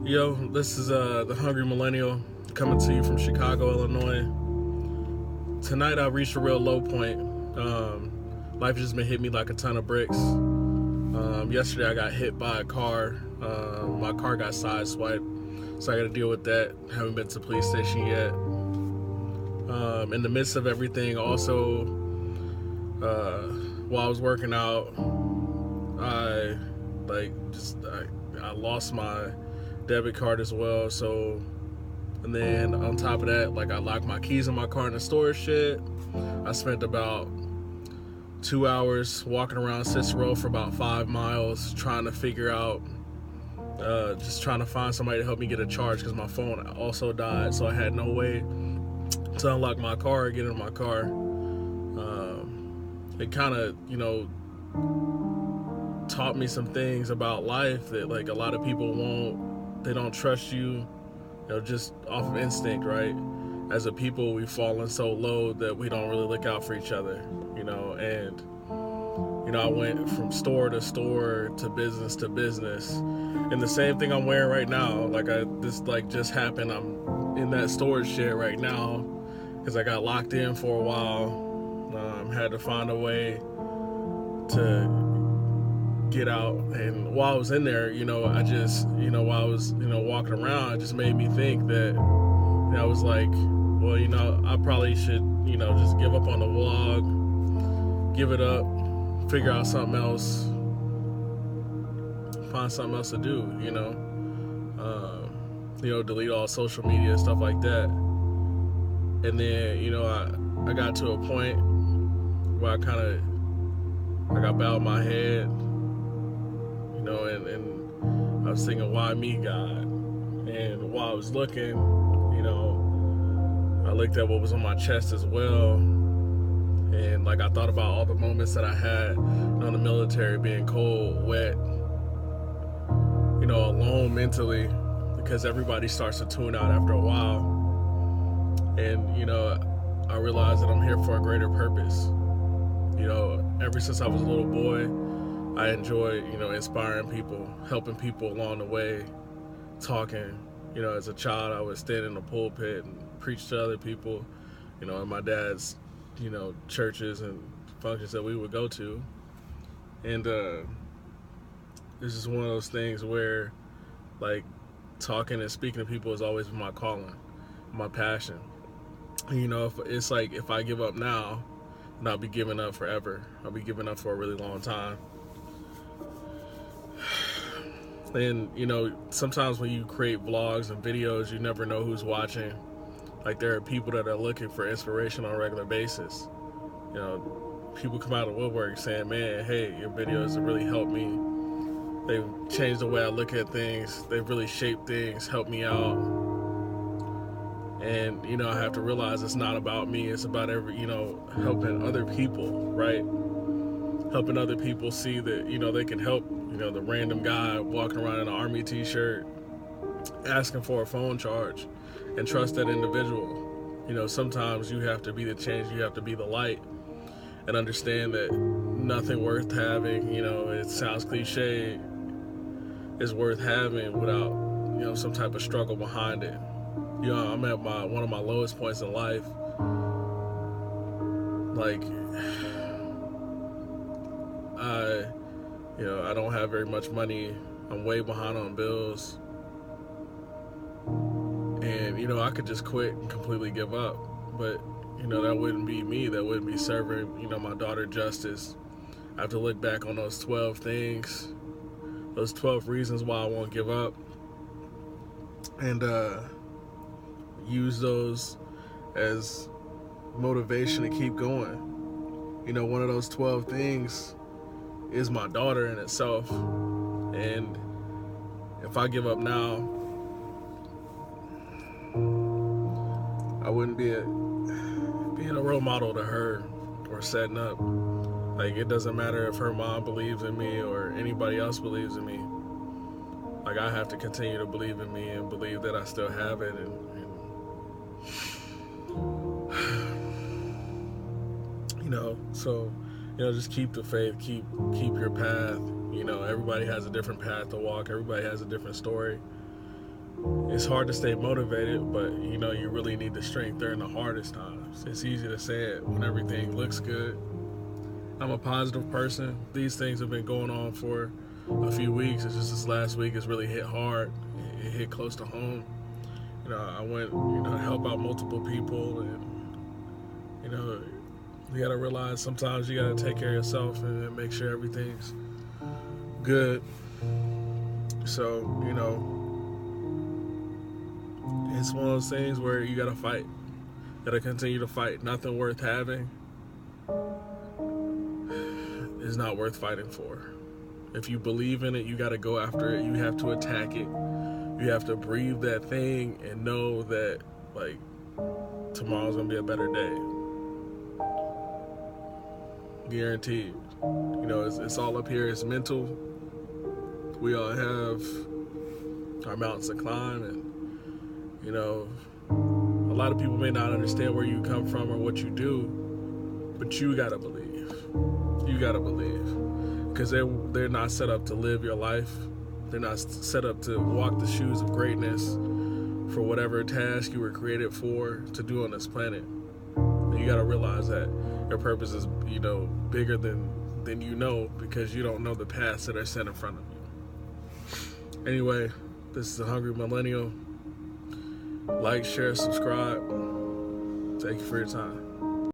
Yo, this is the Hungry Millennial coming to you from Chicago, Illinois. Tonight I reached a real low point. Life just been hit me like a ton of bricks. Yesterday I got hit by a car. My car got sideswiped, so I got to deal with that. Haven't been to the police station yet. In the midst of everything, also, while I was working out, I I lost my debit card as well. So, and then on top of that, I locked my keys in my car in the storage shed. I spent about 2 hours walking around Cicero for about 5 miles trying to figure out, just trying to find somebody to help me get a charge because my phone also died. So I had no way to unlock my car or get in my car. It kind of, taught me some things about life that a lot of people they don't trust you, just off of instinct, right? As a people, we've fallen so low that we don't really look out for each other, and I went from store to store to business, and the same thing I'm wearing right now, this just happened. I'm in that storage shed right now because I got locked in for a while. Had to find a way to get out, and while I was in there, I just, while I was, walking around, it just made me think that, I was like, well, I probably should, just give up on the vlog, give it up, figure out something else, find something else to do, delete all social media, stuff like that. And then, I got to a point where I got bowed my head, and I was thinking, why me, God? And while I was looking, I looked at what was on my chest as well, and I thought about all the moments that I had in the military, being cold, wet, alone mentally, because everybody starts to tune out after a while. And I realized that I'm here for a greater purpose. Ever since I was a little boy, I enjoyed, inspiring people, helping people along the way, talking. As a child, I would stand in the pulpit and preach to other people, in my dad's, churches and functions that we would go to. And it's just one of those things where, talking and speaking to people has always been my calling, my passion. If I give up now, and I'll be giving up forever. I'll be giving up for a really long time. And, sometimes when you create vlogs and videos, you never know who's watching. There are people that are looking for inspiration on a regular basis. People come out of the woodwork saying, man, hey, your videos have really helped me. They've changed the way I look at things. They've really shaped things, helped me out. And, I have to realize it's not about me. It's about helping other people, right? Helping other people see that, they can help, the random guy walking around in an Army t-shirt, asking for a phone charge, and trust that individual. Sometimes you have to be the change. You have to be the light, and understand that nothing worth having, it sounds cliche, is worth having without, some type of struggle behind it. I'm at one of my lowest points in life. I don't have very much money. I'm way behind on bills. And, I could just quit and completely give up. But, that wouldn't be me. That wouldn't be serving, my daughter justice. I have to look back on those 12 things, those 12 reasons why I won't give up, and use those as motivation to keep going. One of those 12 things is my daughter in itself. And if I give up now, I wouldn't be being a role model to her or setting up. It doesn't matter if her mom believes in me or anybody else believes in me. I have to continue to believe in me and believe that I still have it, and so just keep the faith, keep your path. Everybody has a different path to walk, everybody has a different story, it's hard to stay motivated, but you know, you really need the strength during the hardest times. It's easy to say it when everything looks good. I'm a positive person. These things have been going on for a few weeks. It's just this last week has really hit hard. It hit close to home. You know, I went, to help out multiple people, and you know, you gotta realize sometimes you gotta take care of yourself and make sure everything's good. So, it's one of those things where you gotta fight. You gotta continue to fight. Nothing worth having is not worth fighting for. If you believe in it, you gotta go after it. You have to attack it. You have to breathe that thing and know that, like, tomorrow's gonna be a better day. Guaranteed. It's all up here. It's mental. We all have our mountains to climb, and a lot of people may not understand where you come from or what you do, but you gotta believe. You gotta believe, because they're not set up to live your life. They're not set up to walk the shoes of greatness for whatever task you were created for to do on this planet. And you gotta realize that your purpose is, bigger than because you don't know the paths that are set in front of you. Anyway, this is the Hungry Millennial. Like, share, subscribe. Thank you for your time.